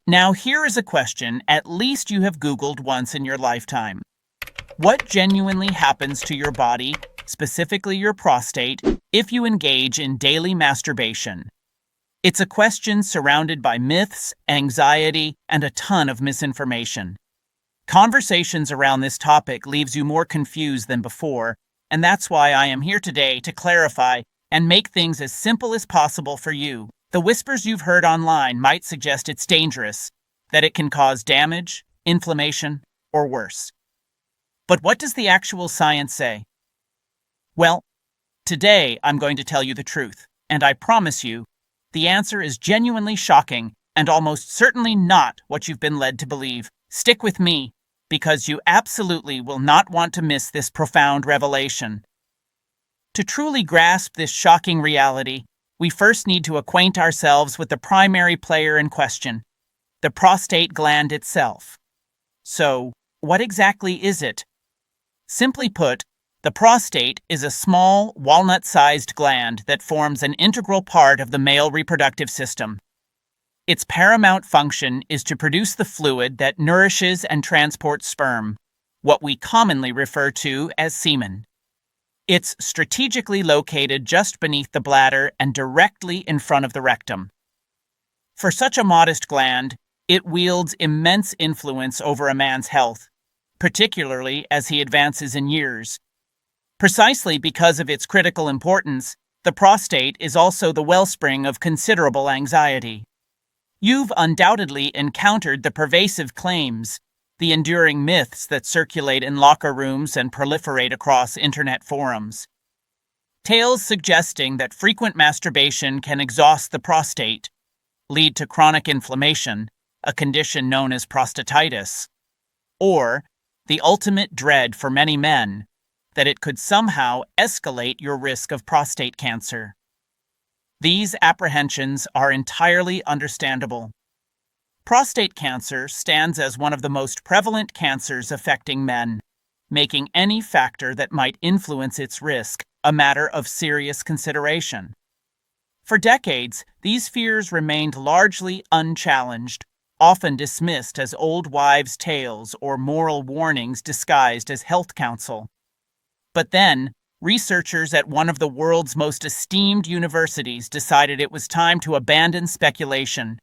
Now here is a question at least you have Googled once in your lifetime. What genuinely happens to your body, specifically your prostate, if you engage in daily masturbation? It's a question surrounded by myths, anxiety, and a ton of misinformation. Conversations around this topic leaves you more confused than before, and that's why I am here today to clarify and make things as simple as possible for you. The whispers you've heard online might suggest it's dangerous, that it can cause damage, inflammation, or worse. But what does the actual science say? Well, today I'm going to tell you the truth, and I promise you, the answer is genuinely shocking and almost certainly not what you've been led to believe. Stick with me, because you absolutely will not want to miss this profound revelation. To truly grasp this shocking reality, we first need to acquaint ourselves with the primary player in question, the prostate gland itself. So, what exactly is it? Simply put, the prostate is a small, walnut-sized gland that forms an integral part of the male reproductive system. Its paramount function is to produce the fluid that nourishes and transports sperm, what we commonly refer to as semen. It's strategically located just beneath the bladder and directly in front of the rectum. For such a modest gland, it wields immense influence over a man's health, particularly as he advances in years. Precisely because of its critical importance, the prostate is also the wellspring of considerable anxiety. You've undoubtedly encountered the pervasive claims, the enduring myths that circulate in locker rooms and proliferate across internet forums. Tales suggesting that frequent masturbation can exhaust the prostate, lead to chronic inflammation, a condition known as prostatitis, or, the ultimate dread for many men, that it could somehow escalate your risk of prostate cancer. These apprehensions are entirely understandable. Prostate cancer stands as one of the most prevalent cancers affecting men, making any factor that might influence its risk a matter of serious consideration. For decades, these fears remained largely unchallenged, often dismissed as old wives' tales or moral warnings disguised as health counsel. But then, researchers at one of the world's most esteemed universities decided it was time to abandon speculation.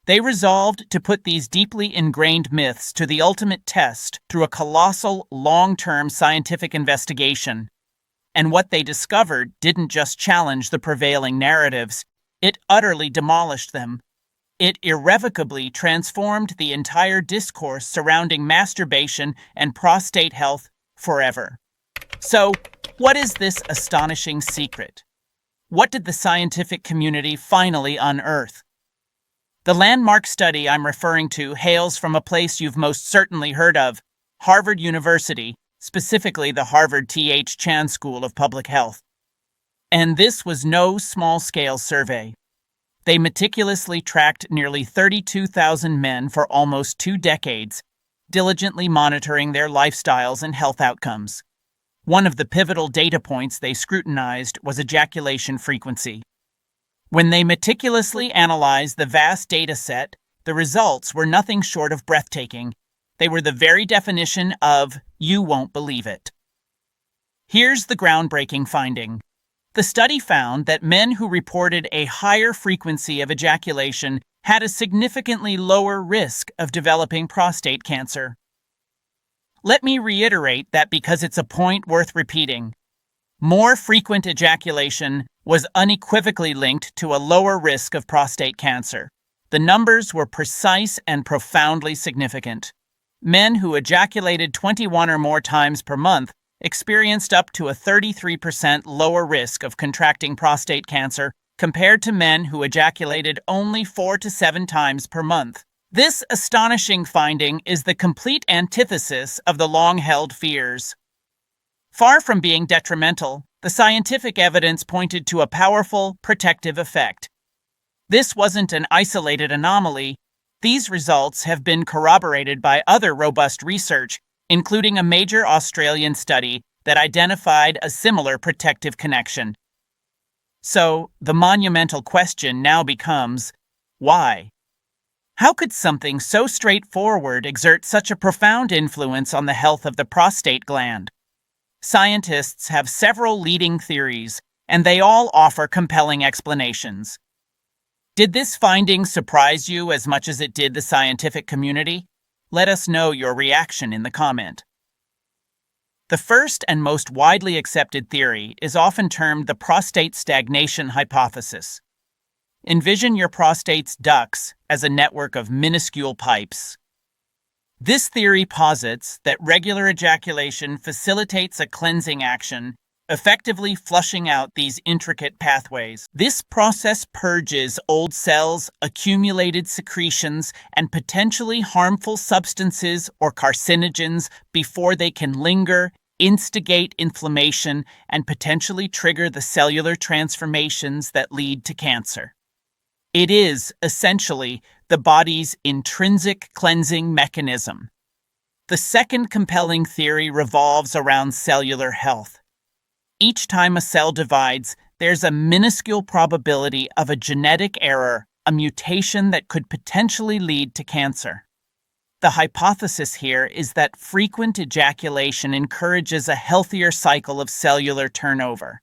They resolved to put these deeply ingrained myths to the ultimate test through a colossal, long-term scientific investigation. And what they discovered didn't just challenge the prevailing narratives, it utterly demolished them. It irrevocably transformed the entire discourse surrounding masturbation and prostate health forever. So, what is this astonishing secret? What did the scientific community finally unearth? The landmark study I'm referring to hails from a place you've most certainly heard of, Harvard University, specifically the Harvard T.H. Chan School of Public Health. And this was no small-scale survey. They meticulously tracked nearly 32,000 men for almost 2 decades, diligently monitoring their lifestyles and health outcomes. One of the pivotal data points they scrutinized was ejaculation frequency. When they meticulously analyzed the vast data set, the results were nothing short of breathtaking. They were the very definition of "you won't believe it." Here's the groundbreaking finding. The study found that men who reported a higher frequency of ejaculation had a significantly lower risk of developing prostate cancer. Let me reiterate that because it's a point worth repeating. More frequent ejaculation was unequivocally linked to a lower risk of prostate cancer. The numbers were precise and profoundly significant. Men who ejaculated 21 or more times per month experienced up to a 33% lower risk of contracting prostate cancer compared to men who ejaculated only 4 to 7 times per month. This astonishing finding is the complete antithesis of the long-held fears. Far from being detrimental, the scientific evidence pointed to a powerful, protective effect. This wasn't an isolated anomaly. These results have been corroborated by other robust research, including a major Australian study that identified a similar protective connection. So, the monumental question now becomes, why? How could something so straightforward exert such a profound influence on the health of the prostate gland? Scientists have several leading theories, and they all offer compelling explanations. Did this finding surprise you as much as it did the scientific community? Let us know your reaction in the comment. The first and most widely accepted theory is often termed the prostate stagnation hypothesis. Envision your prostate's ducts as a network of minuscule pipes. This theory posits that regular ejaculation facilitates a cleansing action, effectively flushing out these intricate pathways. This process purges old cells, accumulated secretions, and potentially harmful substances or carcinogens before they can linger, instigate inflammation, and potentially trigger the cellular transformations that lead to cancer. It is, essentially, the body's intrinsic cleansing mechanism. The second compelling theory revolves around cellular health. Each time a cell divides, there's a minuscule probability of a genetic error, a mutation that could potentially lead to cancer. The hypothesis here is that frequent ejaculation encourages a healthier cycle of cellular turnover.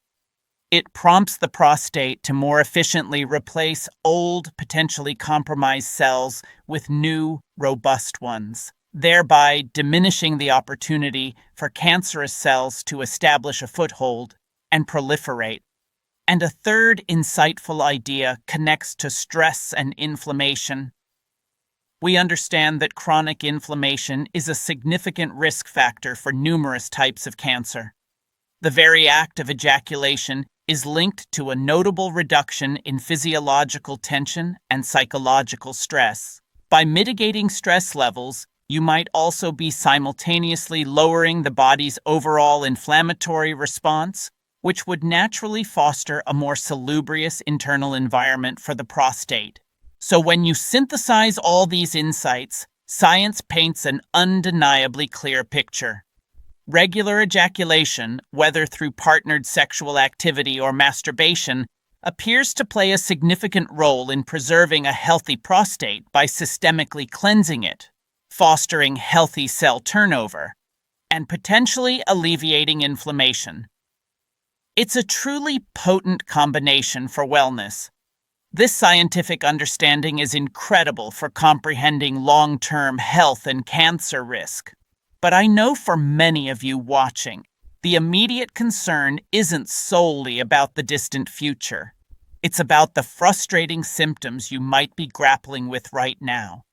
It prompts the prostate to more efficiently replace old, potentially compromised cells with new, robust ones, thereby diminishing the opportunity for cancerous cells to establish a foothold and proliferate. And a third insightful idea connects to stress and inflammation. We understand that chronic inflammation is a significant risk factor for numerous types of cancer. The very act of ejaculation is linked to a notable reduction in physiological tension and psychological stress. By mitigating stress levels, you might also be simultaneously lowering the body's overall inflammatory response, which would naturally foster a more salubrious internal environment for the prostate. So when you synthesize all these insights, science paints an undeniably clear picture. Regular ejaculation, whether through partnered sexual activity or masturbation, appears to play a significant role in preserving a healthy prostate by systemically cleansing it, fostering healthy cell turnover, and potentially alleviating inflammation. It's a truly potent combination for wellness. This scientific understanding is incredible for comprehending long-term health and cancer risk. But I know for many of you watching, the immediate concern isn't solely about the distant future. It's about the frustrating symptoms you might be grappling with right now.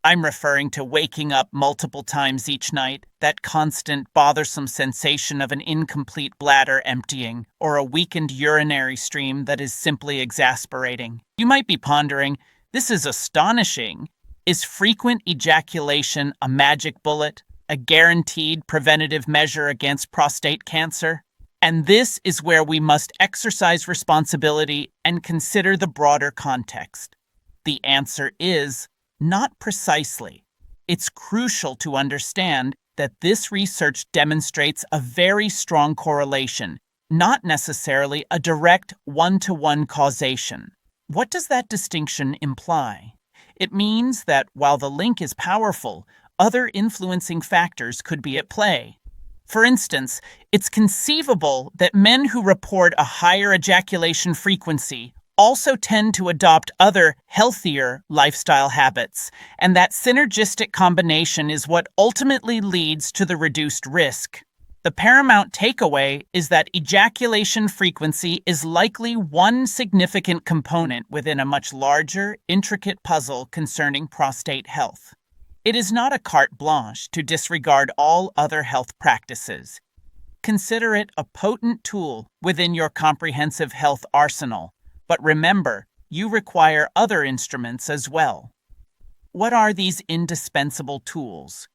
I'm referring to waking up multiple times each night, that constant, bothersome sensation of an incomplete bladder emptying, or a weakened urinary stream that is simply exasperating. You might be pondering, this is astonishing. Is frequent ejaculation a magic bullet? A guaranteed preventative measure against prostate cancer? And this is where we must exercise responsibility and consider the broader context. The answer is not precisely. It's crucial to understand that this research demonstrates a very strong correlation, not necessarily a direct one-to-one causation. What does that distinction imply? It means that while the link is powerful, other influencing factors could be at play. For instance, it's conceivable that men who report a higher ejaculation frequency also tend to adopt other, healthier lifestyle habits, and that synergistic combination is what ultimately leads to the reduced risk. The paramount takeaway is that ejaculation frequency is likely one significant component within a much larger, intricate puzzle concerning prostate health. It is not a carte blanche to disregard all other health practices. Consider it a potent tool within your comprehensive health arsenal, but remember, you require other instruments as well. What are these indispensable tools?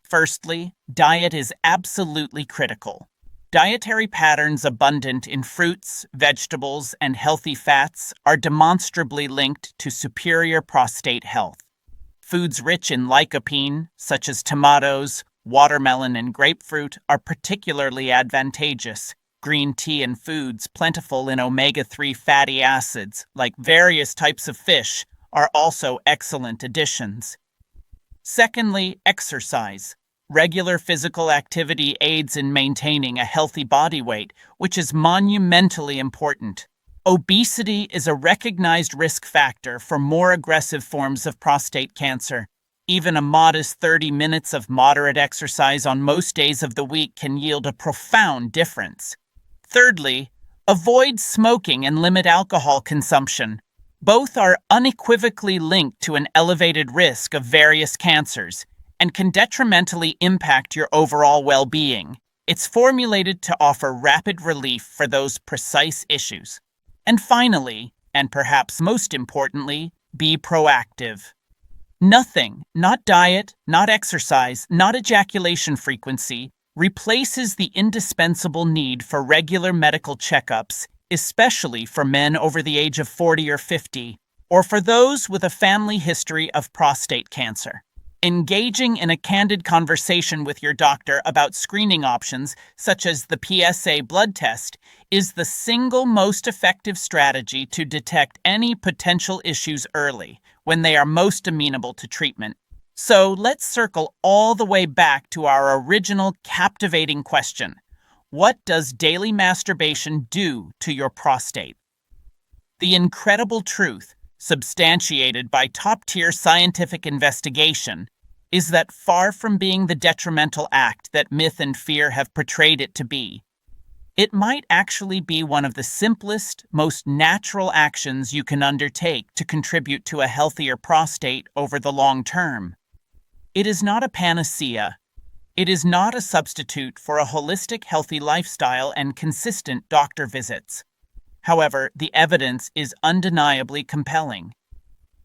Firstly, diet is absolutely critical. Dietary patterns abundant in fruits, vegetables, and healthy fats are demonstrably linked to superior prostate health. Foods rich in lycopene, such as tomatoes, watermelon, and grapefruit, are particularly advantageous. Green tea and foods plentiful in omega-3 fatty acids, like various types of fish, are also excellent additions. Secondly, exercise. Regular physical activity aids in maintaining a healthy body weight, which is monumentally important. Obesity is a recognized risk factor for more aggressive forms of prostate cancer. Even a modest 30 minutes of moderate exercise on most days of the week can yield a profound difference. Thirdly, avoid smoking and limit alcohol consumption. Both are unequivocally linked to an elevated risk of various cancers and can detrimentally impact your overall well-being. It's formulated to offer rapid relief for those precise issues. And finally, and perhaps most importantly, be proactive. Nothing, not diet, not exercise, not ejaculation frequency, replaces the indispensable need for regular medical checkups, especially for men over the age of 40 or 50, or for those with a family history of prostate cancer. Engaging in a candid conversation with your doctor about screening options, such as the PSA blood test, is the single most effective strategy to detect any potential issues early, when they are most amenable to treatment. So let's circle all the way back to our original captivating question. What does daily masturbation do to your prostate? The incredible truth, substantiated by top-tier scientific investigation, is that far from being the detrimental act that myth and fear have portrayed it to be, it might actually be one of the simplest, most natural actions you can undertake to contribute to a healthier prostate over the long term. It is not a panacea. It is not a substitute for a holistic, healthy lifestyle and consistent doctor visits. However, the evidence is undeniably compelling.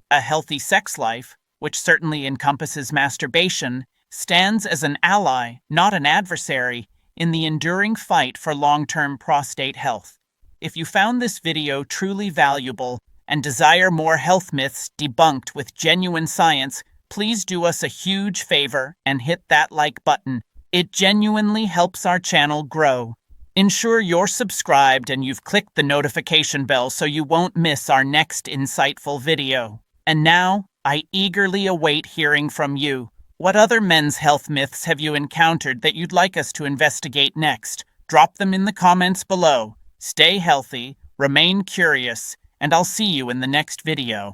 A healthy sex life, which certainly encompasses masturbation, stands as an ally, not an adversary, in the enduring fight for long-term prostate health. If you found this video truly valuable and desire more health myths debunked with genuine science, please do us a huge favor and hit that like button. It genuinely helps our channel grow. Ensure you're subscribed and you've clicked the notification bell so you won't miss our next insightful video. And now, I eagerly await hearing from you. What other men's health myths have you encountered that you'd like us to investigate next? Drop them in the comments below. Stay healthy, remain curious, and I'll see you in the next video.